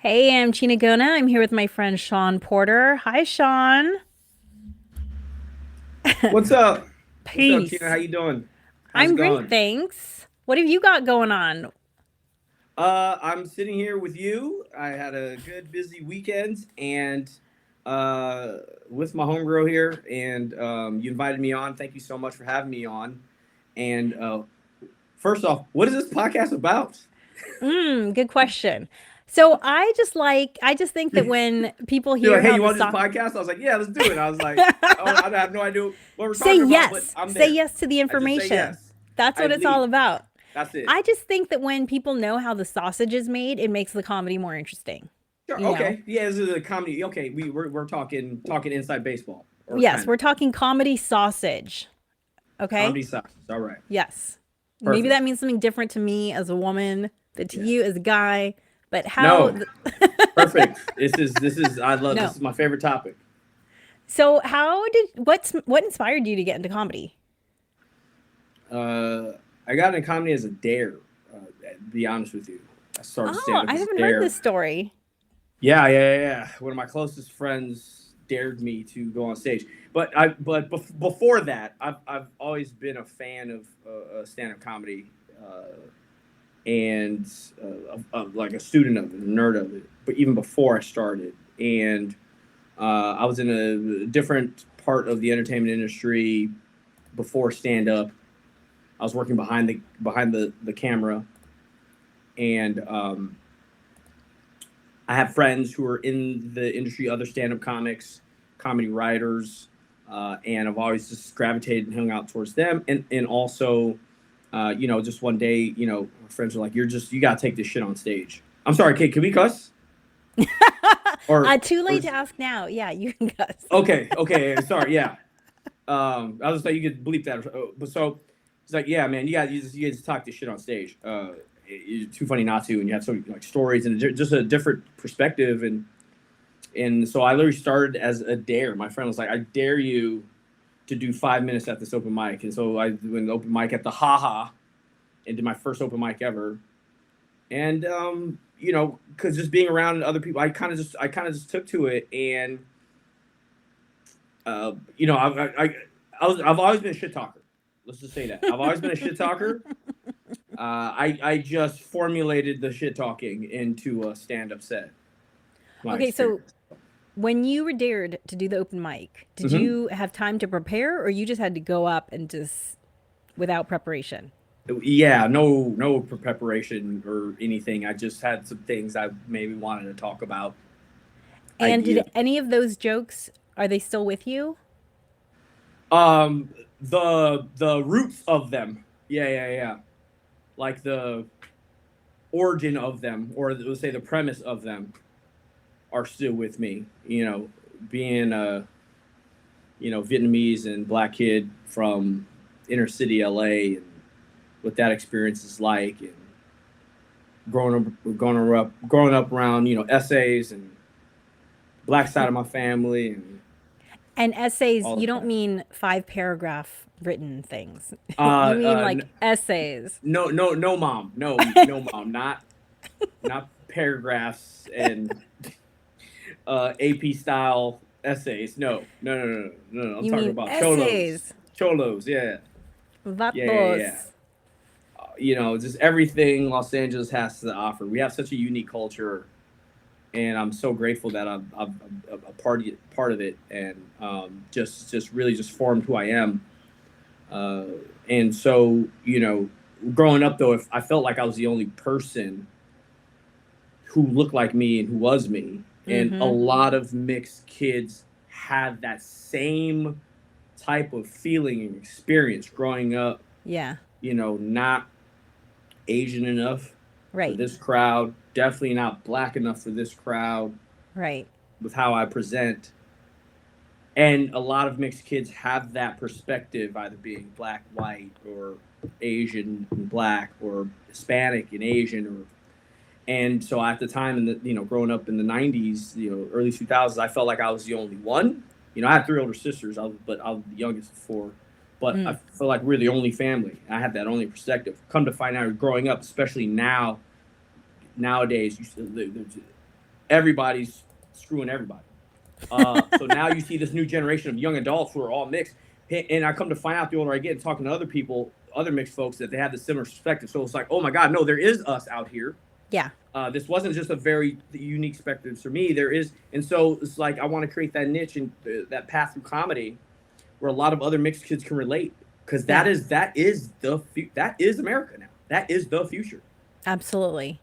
Hey, I'm Chinagona. I'm here with my friend Sean Porter. Hi, Sean. What's up? What's up, Tina? Peace. How you doing? How's it I'm great, going? thanks. What have you got going on? I'm sitting here with you. I had a good busy weekend and with my homegirl here, and you invited me on. Thank you so much for having me on. And first off, what is this podcast about? Good question. So I just think that when people They're hear like, "Hey, how you the want this so podcast?" I was like, "Yeah, let's do it." I was like, "Oh, I have no idea what we're say talking about, but yes, I'm say there." yes to the I just say information. yes. That's I what it's all lead. about. That's it. I just think that when people know how the sausage is made, it makes the comedy more interesting. Sure. You know? Okay. Yeah, this is a comedy. Okay, we're talking inside baseball or Yes, kind of we're talking comedy sausage. Okay? comedy size. All right. Yes. Maybe Perfect. that means something different to me as a woman, but to Yeah. you as a guy. But how? No. Perfect. This is I love this No. is my favorite topic. So what inspired you to get into comedy? Uh, I got into comedy as a dare. To be honest with you, I started Oh, stand up I as a haven't heard dare. this story. Yeah. One of my closest friends dared me to go on stage, before that, I've always been a fan of stand up comedy. And like a student of it, a nerd of it. But even before I started, and I was in a different part of the entertainment industry before stand up. I was working behind the camera, and I have friends who are in the industry, other stand up comics, comedy writers, and I've always just gravitated and hung out towards them, and also just one day, friends are like, you gotta take this shit on stage. I'm sorry, Kate, can we cuss? Too Or late to ask now. Yeah, you can guess. okay, sorry, yeah. I was just like, you could bleep that. But so he's like, yeah, man, you guys talk this shit on stage. It's too funny not to, and you have so many like stories and just a different perspective, and so I literally started as a dare. My friend was like, I dare you to do 5 minutes at this open mic, and so I went an open mic at the Haha and did my first open mic ever. And because just being around other people, I kind of just took to it, and uh, you know, I've always been a shit talker. Let's just say that I've always been a shit talker. I just formulated the shit talking into a stand up set. My Okay, so experience. when you were dared to do the open mic, did Mm-hmm. you have time to prepare or you just had to go up and just without preparation? Yeah, no preparation or anything. I just had some things I maybe wanted to talk about. And did Ideas. any of those jokes, are they still with you? Um, the roots of them. Yeah. Like the origin of them, or let's say the premise of them, are still with me. Being a Vietnamese and black kid from inner city LA, and what that experience is like, and growing up around essays and black side of my family and And essays, all you of don't that. mean 5 paragraph written things. Uh, You mean uh, like essays. no, mom, no, mom, not paragraphs and AP style essays. No. I'm You talking mean about essays. cholos. Yeah. Vatos. Just everything Los Angeles has to offer. We have such a unique culture, and I'm so grateful that I'm a part of it, and just really just formed who I am. Uh, and so, growing up though, if I felt like I was the only person who looked like me and who was me, and a Mm-hmm. lot of mixed kids had that same type of feeling and experience growing up. Yeah. Not Asian enough for Right. this crowd, definitely not black enough for this crowd Right. with how I present. And a lot of mixed kids have that perspective, either being black, white, or Asian and black, or Hispanic and Asian, and so at the time in the growing up in the '90s, early 2000s, I felt like I was the only one. I had three older sisters, but I was the youngest of four. But I Mm. felt like we're the only family. I had that only perspective. Come to find out, growing up, especially nowadays, everybody's screwing everybody. So now you see this new generation of young adults who are all mixed. And I come to find out the older I get and talking to other people, other mixed folks, that they have the similar perspective. So it's like, oh my God, no, there is us out here. Yeah. This wasn't just a very unique spectrum for me. There is, and so it's like I want to create that niche and that path through comedy, where a lot of other mixed kids can relate, because that is America now. That is the future. Absolutely.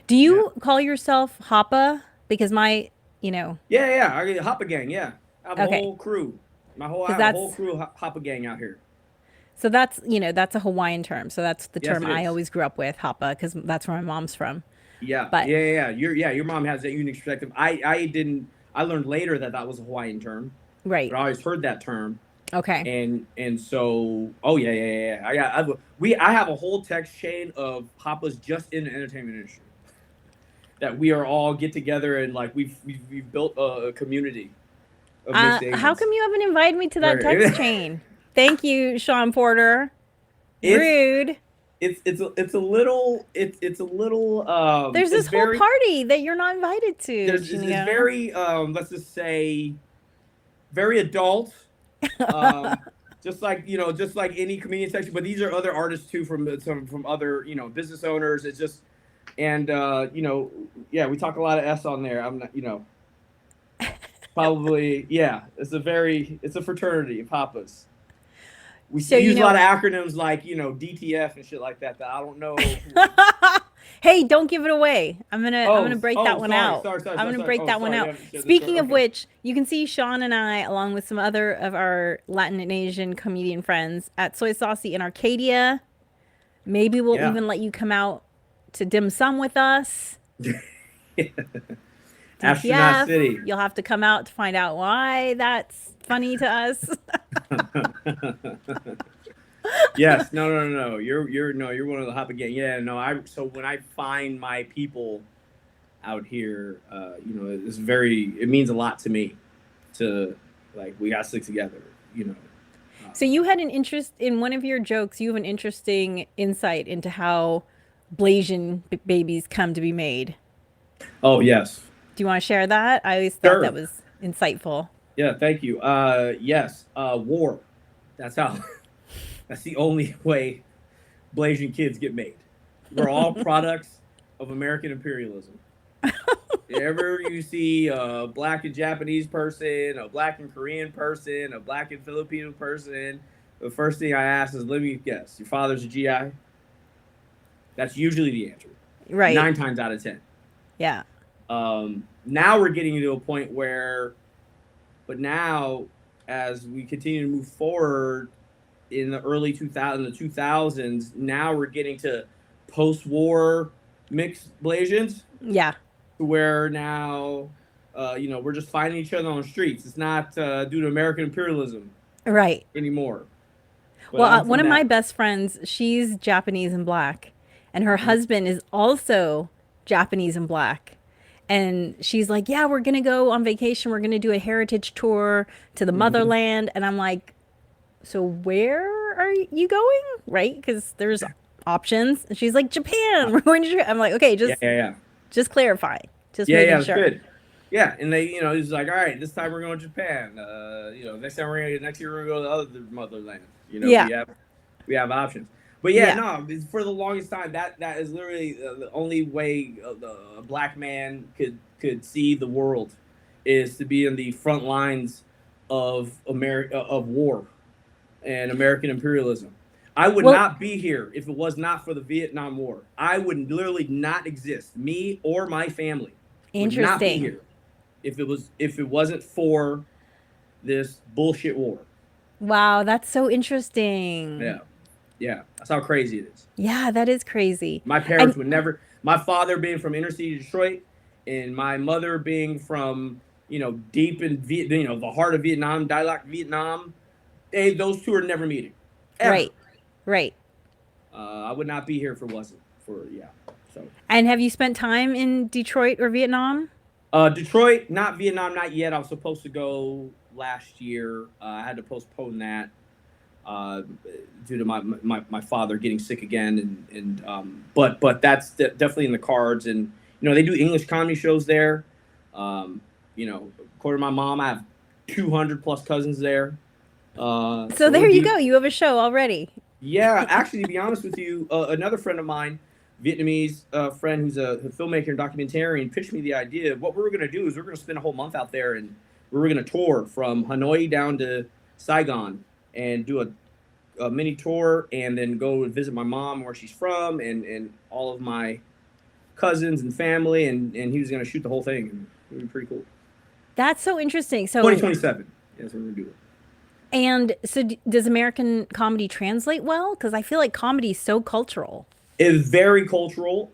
Do you call yourself Hoppa? Because my, Yeah. I get Hoppa gang. Yeah, I have a whole crew. I have a whole crew of Hoppa gang out here. So that's a Hawaiian term. So that's the term I is. always grew up with, Hoppa, because that's where my mom's from. Yeah, But Your mom has that unique perspective. I didn't. I learned later that was a Hawaiian term. right. But I always heard that term. Okay. And so, yeah. I have a whole text chain of Hoppas just in the entertainment industry, that we are all get together and like we've built a community of mixed Asians. How come you haven't invited me to that text chain? Thank you, Sean Porter. Rude. It's a little There's this whole party that you're not invited to. It's very let's just say very adult. Just like any comedian section, but these are other artists too from other business owners. It's just and we talk a lot of S on there. I'm not probably it's a fraternity of Hoppas. We use a lot of acronyms like DTF and shit like that I don't know. Hey, don't give it away. I'm gonna break that one out. I'm gonna break that one out. Speaking of which, you can see Sean and I, along with some other of our Latin and Asian comedian friends, at Soy Saucy in Arcadia. Maybe we'll even let you come out to dim sum with us. Astronaut City. You'll have to come out to find out why that's funny to us. Yes, no. You're one of the Hoppa gang. Yeah, no. So when I find my people out here, it means a lot to me. To like we got to stick together. So you had an interest in one of your jokes. You have an interesting insight into how Blasian babies come to be made. Oh yes. Do you want to share that? I always thought that was insightful. Yeah, thank you. Yes, war. That's how. That's the only way Blasian kids get made. We're all products of American imperialism. Whenever you see a black and Japanese person, a black and Korean person, a black and Filipino person, the first thing I ask is, let me guess, your father's a GI? That's usually the answer. Right. 9 times out of 10. Yeah. Now we're getting to a point where, as we continue to move forward in the early 2000s, now we're getting to post-war mixed Blasians. Yeah. Where now, we're just finding each other on the streets. It's not due to American imperialism, right, anymore. But well, one of my best friends, she's Japanese and black, and her husband is also Japanese and black. And she's like, yeah, we're going to go on vacation. We're going to do a heritage tour to the motherland. And I'm like, so where are you going? Right? Because there's options. And she's like, Japan. We're going to Japan. I'm like, okay, just clarify. Just making sure. Good. Yeah, and they, he's like, all right, this time we're going to Japan. Next year we're going to go to the other motherland. We have options. But for the longest time, that is literally the only way a black man could see the world, is to be in the front lines of war and American imperialism. I would not be here if it was not for the Vietnam War. I would literally not exist. Me or my family would not be here if it wasn't for this bullshit war. Wow, that's so interesting. Yeah, that's how crazy it is. Yeah, that is crazy. My parents would never. My father being from inner city Detroit, and my mother being from deep in the heart of Vietnam, Dialogue Vietnam. Those two are never meeting. Ever. Right. I would not be here if it wasn't for So. And have you spent time in Detroit or Vietnam? Detroit, not Vietnam, not yet. I was supposed to go last year. I had to postpone that. Due to my father getting sick again, but that's definitely in the cards. And they do English comedy shows there. You know, according to my mom, I have 200 plus cousins there. So So it there would you be go. You have a show already. yeah. Actually, to be honest with you, another friend of mine, Vietnamese friend who's a filmmaker and documentarian, pitched me the idea of what we were going to do is we're going to spend a whole month out there and we were going to tour from Hanoi down to Saigon and do a mini tour and then go visit my mom where she's from and all of my cousins and family and he was going to shoot the whole thing and it would be pretty cool. That's so interesting. So, 2027. Yeah, that's what we're going to do. and so does American comedy translate well? Because I feel like comedy is so cultural. It is very cultural.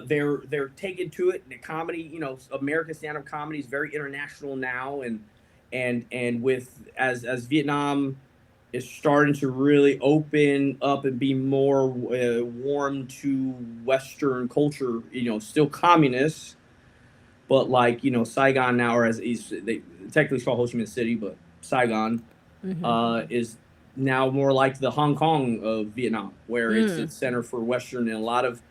They're taken to it. The comedy, you know, American stand up comedy is very international now, and with as Vietnam is starting to really open up and be more warm to Western culture. You know, still communist, but like you know, Saigon now, or as they technically call Ho Chi Minh City, but Saigon Hmm. is now more like the Hong Kong of Vietnam, where Mm. it's center for Western and a lot of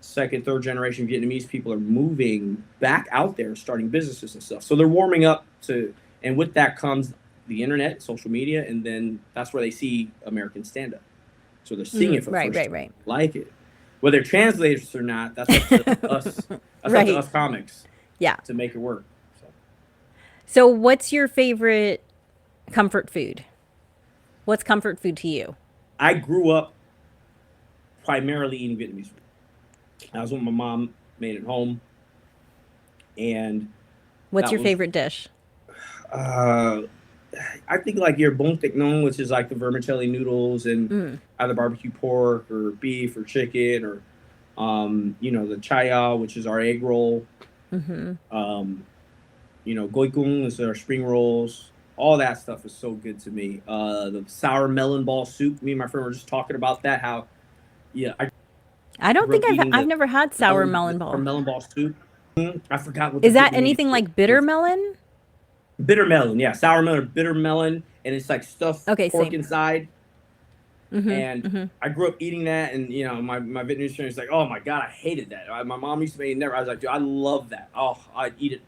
second, third generation Vietnamese people are moving back out there, starting businesses and stuff. So they're warming up to, and with that comes the internet, social media, and then that's where they see American stand up. So they're seeing Mm. it for the Right, first right, time, right. like it. Whether translators or not, that's up to us. That's up to Right. us comics Yeah. to make it work. So So what's your favorite comfort food? What's comfort food to you? I grew up primarily eating Vietnamese food. That was what my mom made at home, and What's that your was favorite dish? uh, I think like your bông tịch nông, which is like the vermicelli noodles and Mm. either barbecue pork or beef or chicken or you know the chaya, which is our egg roll. Mm-hmm. Um, you know, goikung is our spring rolls. All that stuff is so good to me. The sour melon ball soup. Me and my friend were just talking about that. How yeah, I I don't grew think up eating I've never had sour melon the sour ball. melon ball soup. I forgot what the Is that Vietnamese anything word like bitter was. melon? Bitter melon, yeah, sour melon or bitter melon, and it's like stuffed Okay, pork same. inside. Mm-hmm. And Mm-hmm. I grew up eating that, and you know, my Vietnamese friend is like, "Oh my god, I hated that." My mom used to make it never. I was like, "Dude, I love that. Oh, I'd eat it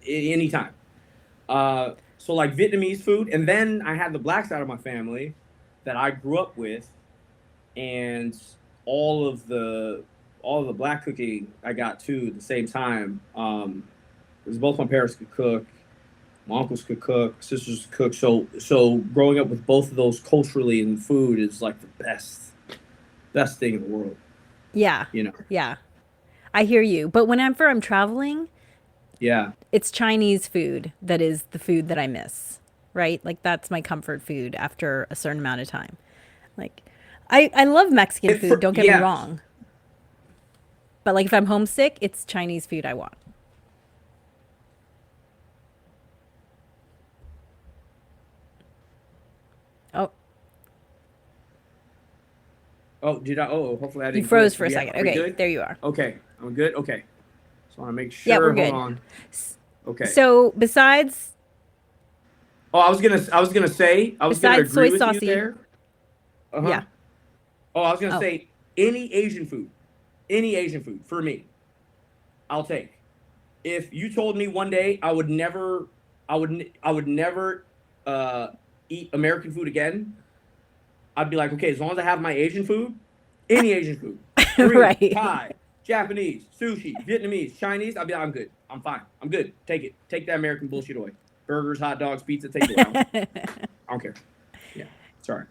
anytime." So like Vietnamese food, and then I had the black side of my family that I grew up with, and all of the all of the black cooking I got too at the same time. Because both my parents could cook, my uncles could cook, sisters could cook. So growing up with both of those culturally and food is like the best thing in the world. Yeah. You know? Yeah. I hear you. But whenever I'm traveling, Yeah. it's Chinese food that is the food that I miss, right? Like that's my comfort food after a certain amount of time. Like I love Mexican food, don't get me Yeah. wrong. But like if I'm homesick, it's Chinese food I want. Oh, Oh, did I? Oh, hopefully I you didn't froze glitch. for a Yeah, second. are we Okay, good? there you are. Okay, I'm good. Okay, so I want to make Yeah, we're sure. Hold good. on. Okay. So besides Oh, I was gonna besides agree soy with you saucy, there. Uh huh. yeah. Oh, I was gonna Oh, say any Asian food for me, I'll take. If you told me one day I would never uh, eat American food again, I'd be like, okay, as long as I have my Asian food, any Asian food, Korean, right. Thai, Japanese, sushi, Vietnamese, Chinese, I'd be like, I'm good. I'm fine. I'm good. Take it. Take that American bullshit away. Burgers, hot dogs, pizza, take it away. I don't care. Yeah. Sorry.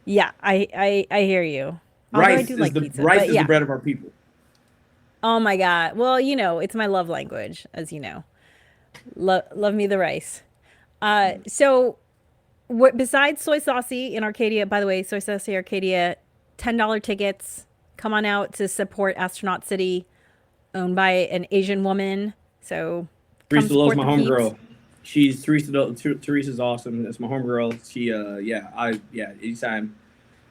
Yeah, I hear you. Although I do like pizza, Rice but is the yeah. bread of our people. Oh my God. Well, it's my love language, as you know. Love me the rice. So what besides soy saucy in Arcadia, by the way, soy saucy Arcadia, $10 tickets. Come on out to support Astronaut City, owned by an Asian woman. So come Teresa loves support my the peeps. homegirl. Teresa's awesome. That's my homegirl. She yeah, anytime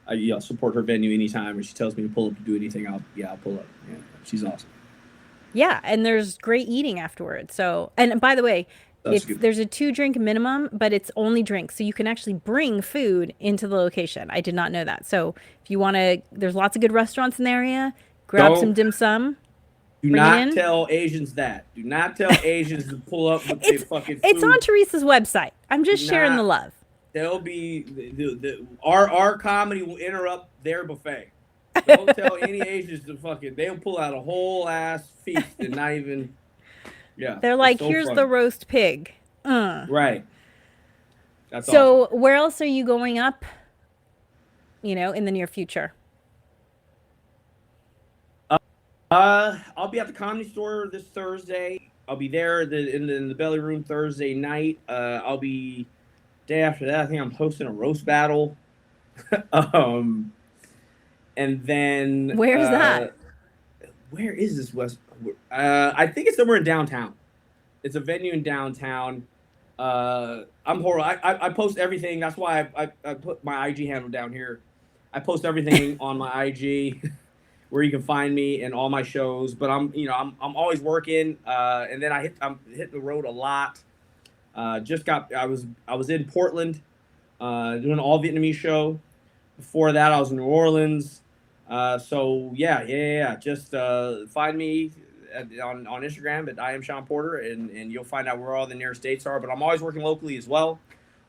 I support her venue anytime and she tells me to pull up to do anything, I'll pull up. Yeah, she's awesome. Yeah, and there's great eating afterwards. So, and by the way, That's it's good. there's a 2 drink minimum, but it's only drinks. So you can actually bring food into the location. I did not know that. So if you want to, there's lots of good restaurants in the area. Grab some Don't dim sum. Do Bring it not in. tell Asians that. Do not tell Asians to pull up with their It's fucking it's on food. Teresa's website. I'm Do just sharing the not. love. They'll be our comedy will interrupt their buffet. Don't tell any Asians to fucking. They'll pull out a whole ass feast and not even. Yeah, They're it's like, so here's the funny. roast pig. Right. That's awesome. So where else are you going up? In the near future. I'll be at the Comedy Store this Thursday. I'll be there in the Belly Room Thursday night. I'll be day after that. I think I'm hosting a roast battle. um, and then Where's that? where is this West? I think it's somewhere in downtown. It's a venue in downtown. I'm horrible. I post everything. That's why I put my IG handle down here. I post everything on my IG where you can find me and all my shows. But I'm always working. And then I'm hitting the road a lot. I was in Portland doing an all Vietnamese show. Before that, I was in New Orleans. So yeah. Just find me on Instagram at I am Sean Porter, and you'll find out where all the nearest dates are. But I'm always working locally as well.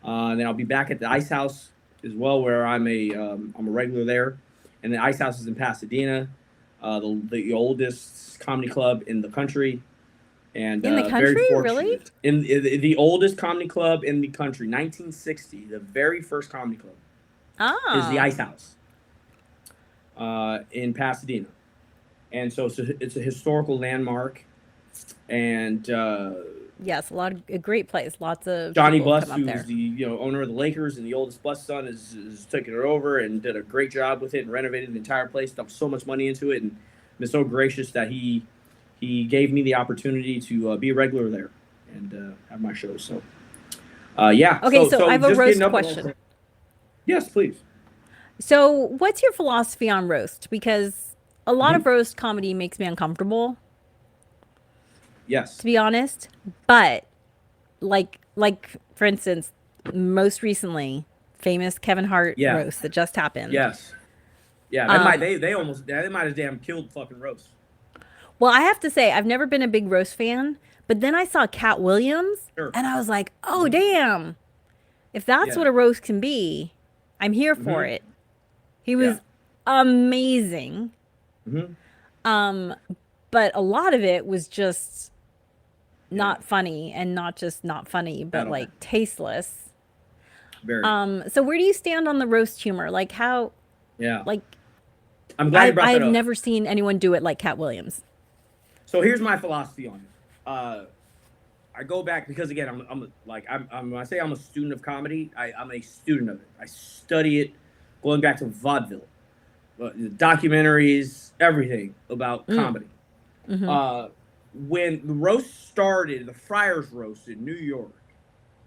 And then I'll be back at the Ice House as well, where I'm a regular there. And the Ice House is in Pasadena, the oldest comedy club in the country. And In the very country, fortunate. really? In the oldest comedy club in the country, 1960, the very first comedy club is the Oh, Ice House in Pasadena. And so it's a historical landmark. And yes, a great place. Lots of Johnny people come Buss, up who's there. the owner of the Lakers and the oldest Buss son, is taking it over and did a great job with it and renovated the entire place. Dumped so much money into it and been so gracious that he gave me the opportunity to be a regular there and have my show. So yeah, Okay, so I so have a just getting roast up. question. Yes, please. So, what's your philosophy on roast? Because a lot Hmm. of roast comedy makes me uncomfortable, to Yes. be honest. But like for instance, most recently, famous Kevin Hart Yeah. roast that just happened. Yes. Yeah. Um, They might have damn killed fucking roast. well, I have to say I've never been a big roast fan, but then I saw Cat Williams Sure. and I was like, "Oh, Hmm. damn. If that's Yeah. what a roast can be, I'm here for Hmm. it." He Yeah. was amazing. Hmm. Um, but a lot of it was just Yeah. not funny and not just not funny, but At all. like tasteless. Very. So where do you stand on the roast humor? Like how Yeah. like I'm glad you I brought that I've up. never seen anyone do it like Cat Williams. So here's my philosophy on it. I go back because again, I'm when I say I'm a student of comedy, I'm a student of it. I study it, going back to vaudeville, documentaries, everything about Mm, comedy. mm-hmm. Uh, when the roast started, the Friars roast in New York,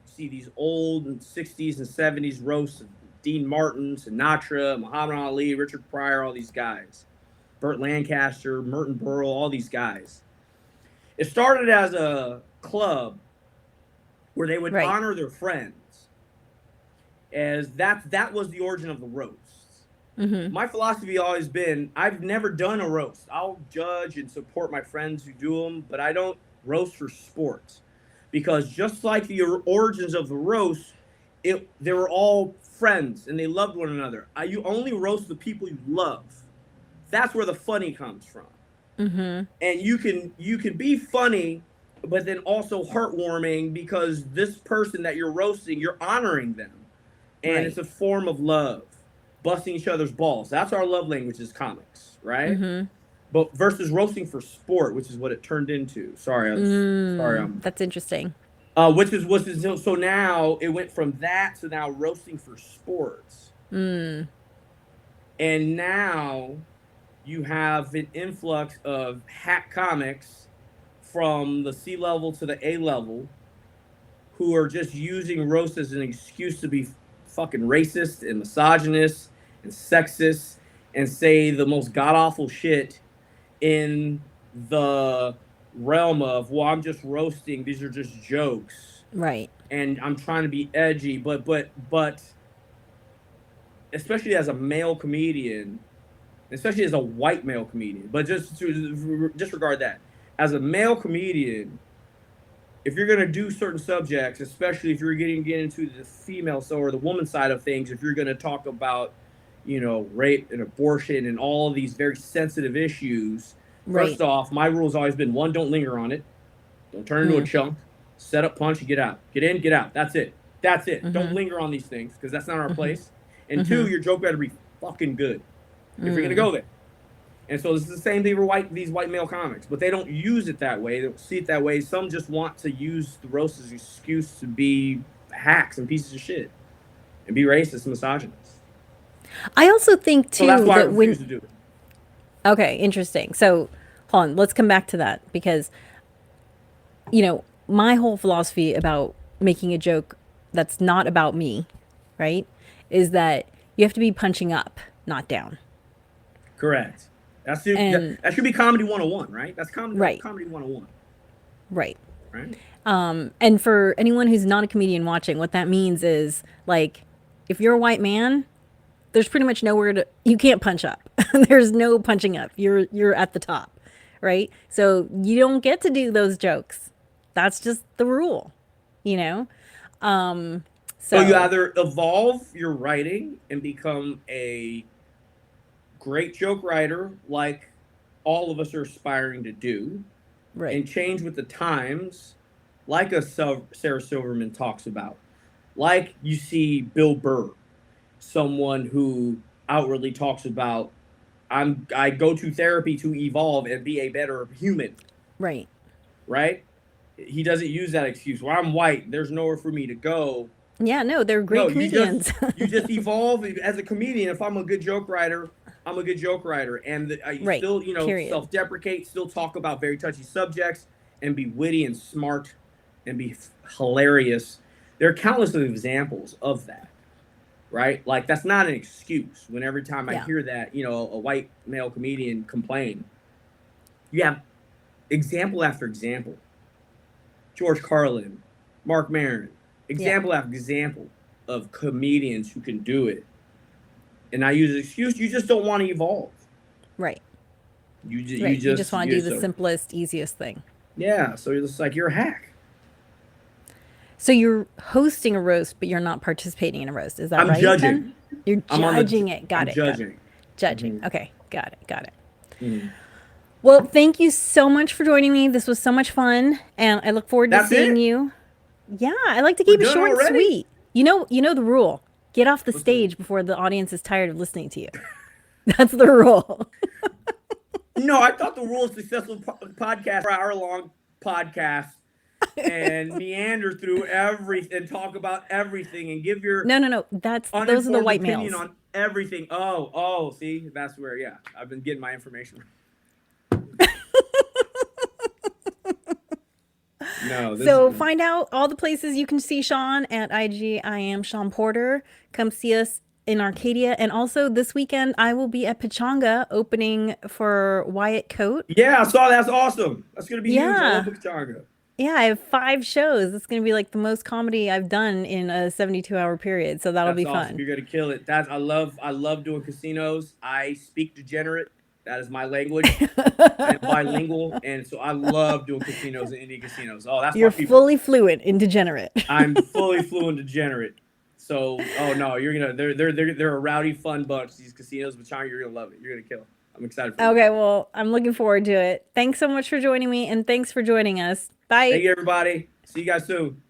you see these old '60s and '70s roasts of Dean Martin, Sinatra, Muhammad Ali, Richard Pryor, all these guys, Burt Lancaster, Merton Burl, all these guys. It started as a club where they would Right. honor their friends, as that was the origin of the roasts. Mm-hmm. My philosophy always been I've never done a roast. I'll judge and support my friends who do them, but I don't roast for sports because just like the origins of the roast, they were all friends and they loved one another. You only roast the people you love. That's where the funny comes from. Mm-hmm. And you can be funny but then also heartwarming because this person that you're roasting, you're honoring them, and Right. it's a form of love, busting each other's balls. That's our love language as comics, right? Mm-hmm. But versus roasting for sport, which is what it turned into. Sorry. That's interesting. Which is so now it went from that to now roasting for sports, Mm. and now you have an influx of hack comics from the C level to the A level who are just using roast as an excuse to be fucking racist and misogynist and sexist and say the most god awful shit in the realm of, well, I'm just roasting, these are just jokes Right. and I'm trying to be edgy, but especially as a male comedian, especially as a white male comedian. But just to disregard that, as a male comedian, if you're going to do certain subjects, especially if you're get into the female so or the woman side of things, if you're going to talk about, rape and abortion and all of these very sensitive issues, Right. first off, my rule has always been one, don't linger on it, don't turn into a chunk, set up, punch, and get out, get in, get out. That's it. That's it. Don't linger on these things because that's not our place. And two, your joke better be fucking good if you're gonna go there. And so this is the same thing for these white male comics, but they don't use it that way. They don't see it that way. Some just want to use the roast as an excuse to be hacks and pieces of shit and be racist and misogynist. I also think too So that's why I that when refuse to do it. okay, interesting. So hold on, let's come back to that because my whole philosophy about making a joke that's not about me, right, is that you have to be punching up, not down. Correct. And That should be comedy 101, right? That's right, comedy 101, right. right? And for anyone who's not a comedian watching, what that means is like, if you're a white man, there's pretty much nowhere to you can't punch up. There's no punching up. You're at the top, right? So you don't get to do those jokes. That's just the rule, you know. So you So either evolve your writing and become a great joke writer, like all of us are aspiring to do, right, and change with the times, like Sarah Silverman talks about. Like you see Bill Burr, someone who outwardly talks about, I go to therapy to evolve and be a better human, right. right? He doesn't use that excuse. Well, I'm white. There's nowhere for me to go. Yeah, no, they're No, great comedians. you just evolve as a comedian. If I'm a good joke writer, I'm a good joke writer, and you Right. still Period. self-deprecate, still talk about very touchy subjects, and be witty and smart, and be hilarious. There are countless of examples of that, right? Like that's not an excuse. When every time I Yeah. hear that, a white male comedian complain, you have example after example. George Carlin, Mark Maron, Yeah. example after example of comedians who can do it. And I use an excuse, you just don't want to evolve. Right. You Right. You just want to do the so, simplest, easiest thing. yeah. So it's like you're a hack. So you're hosting a roast, but you're not participating in a roast. Is that I'm right? judging. Then you're I'm judging it. Got I'm it. Got it. judging. Judging. Okay. Got it. Got it. Mhm. Well, thank you so much for joining me. This was so much fun, and I look forward to That's seeing it. you. Yeah, I like to We're keep it done short and already. sweet. You know the rule. Get off the What's the rule? stage before the audience is tired of listening to you. That's the rule. No, I thought the rule of successful podcast, hour-long podcast, and meander through everything and talk about everything and give your No. Those are the uninformed white opinion males. on everything. Oh, see, that's where, yeah, I've been getting my information. No, this So is find out all the places you can see Sean at IG. I am Sean Porter. Come see us in Arcadia, and also this weekend I will be at Pachanga opening for Wyatt Coat. yeah, I saw that. That's awesome. That's gonna be huge. I love Yeah, Pachanga. yeah. I have 5 shows. It's going to be like the most comedy I've done in a 72-hour period. So that'll That's be awesome. fun. You're gonna kill it. I love doing casinos. I speak degenerate. That is my language. I am bilingual, and so I love doing casinos and Indian casinos. Oh, that's my You're people. fully fluent in degenerate. I'm fully fluent degenerate. So, oh no, you're gonna they're a rowdy, fun bunch. These casinos, but Chang, you're gonna love it. You're gonna kill it. I'm excited for you. Okay, well, I'm looking forward to it. Thanks so much for joining me, and thanks for joining us. Thank Bye. you, everybody. See you guys soon.